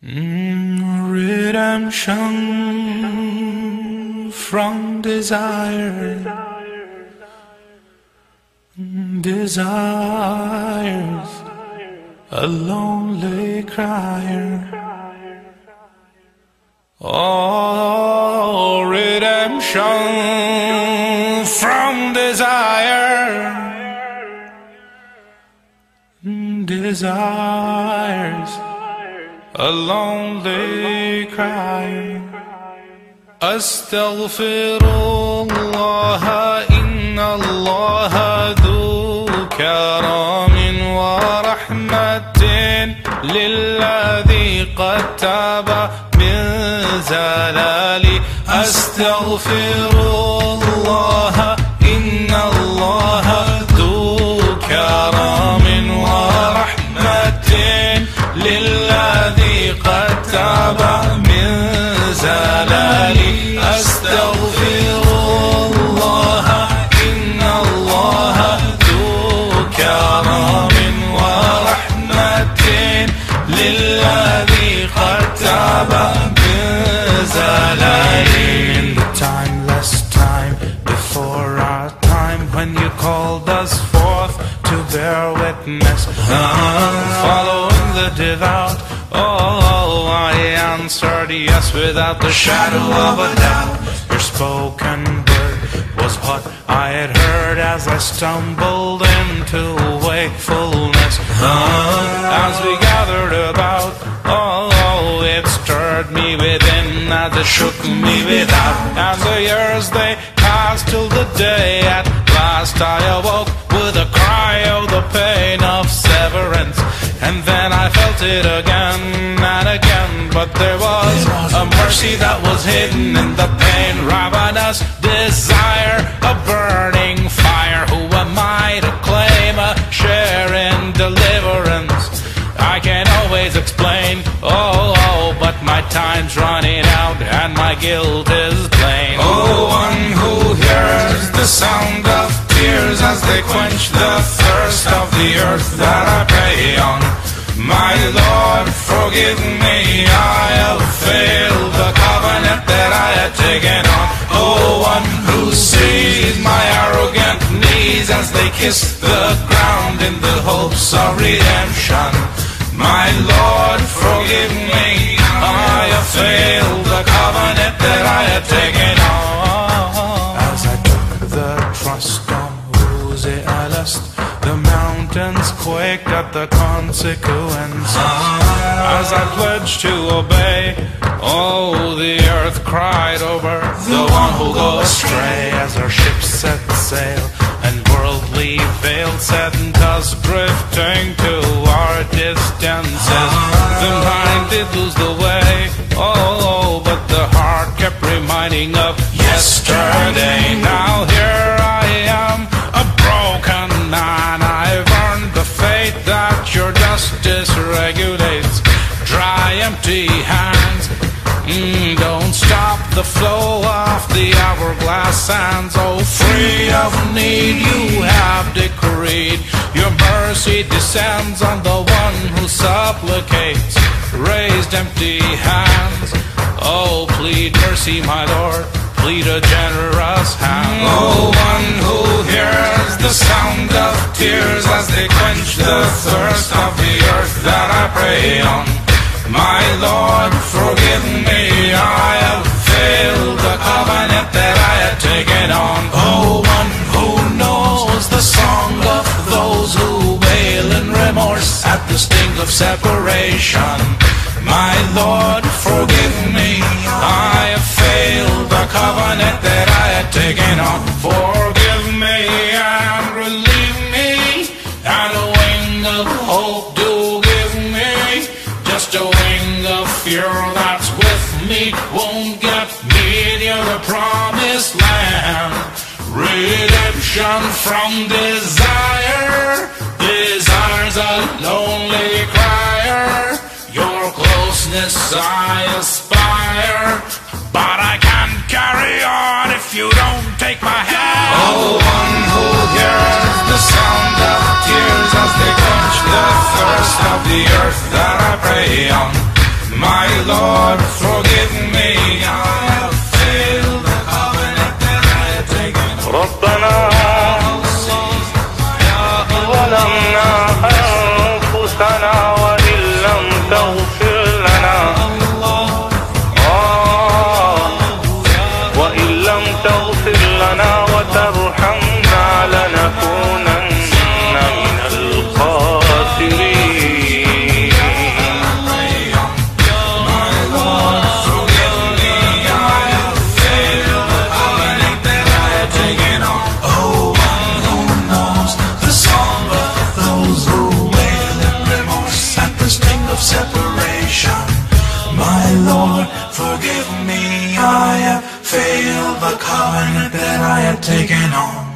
Redemption from desire, desires a lonely crier. Oh, redemption from desire, desires a lonely cry. Astaghfirullah, inna Allah dhu karamin wa rahmatin lilladhi qad taba min zalali. Astaghfirullah, inna Allah dhu karamin wa rahmatin lilladhi qad taba min zalali. Astaghfirullah, inna Allah dhu karamin wa rahmatin lilladhi qad taba min zalali. In the timeless time before our time, when you called us forth to bear witness, following the devout, oh, I answered yes without the shadow of a doubt. Your spoken word was what I had heard as I stumbled into wakefulness. As we gathered about, oh, it stirred me within as it shook me without. As the years they passed till the day at last I awoke with a cry of the pain of severance. And then I felt it again and again, but there was a mercy that was hidden in the pain. Ravenous desire, a burning fire. Who am I to claim a share in deliverance? I can't always explain, oh, but my time's running out and my guilt is plain. Oh, one who hears the sound of tears as they quench the thirst of the earth that I prey on. My Lord, forgive me, I have failed the covenant that I had taken on. Oh, one who sees my arrogant knees as they kiss the ground in the hopes of redemption. My Lord, forgive me, I have failed the covenant that I had taken on. As I took the trust on whose I lust, the mountains quaked at the consequence. As I pledged to obey, oh, the earth cried over the one who goes astray. As our ships set sail and worldly veil sent us drifting to our distances, the mind did lose the way, oh, but the heart kept reminding of yesterday. Now here I am, a broken man. I've earned the fate that your justice regulates. Dry, empty hands, don't stop the flow of the hourglass sands. Oh, free of need you have decreed. Your mercy descends on the one who supplicates. Raised empty hands, oh, plead mercy, my Lord, plead a generous hand. Oh, one who hears the sound of tears as they quench the thirst of the earth that I pray on. My Lord, forgive me, I have failed the covenant that I had taken on. Oh, one who knows the song of those who wail in remorse at the sting of separation. My Lord, forgive me, I have failed the covenant that I had taken on. Forgive me and relieve me, and a wing of hope do give me. Just a wing of fear that's with me won't get me near the promised land. Redemption from desire, desire's a lonely crier. Your closeness I aspire, but I can't carry on if you don't take my hand. Oh, one who hears the sound of tears as they quench the thirst of the earth that I pray on. My Lord, forgive me, I have failed the covenant that I have taken. ربنا ظلمنا أنفسنا وإن لم تغفر لنا وإن لم تغفر لنا وترحمنا لنكونن من الخاسرين. Separation, my Lord, forgive me, I have failed the covenant that I have taken on.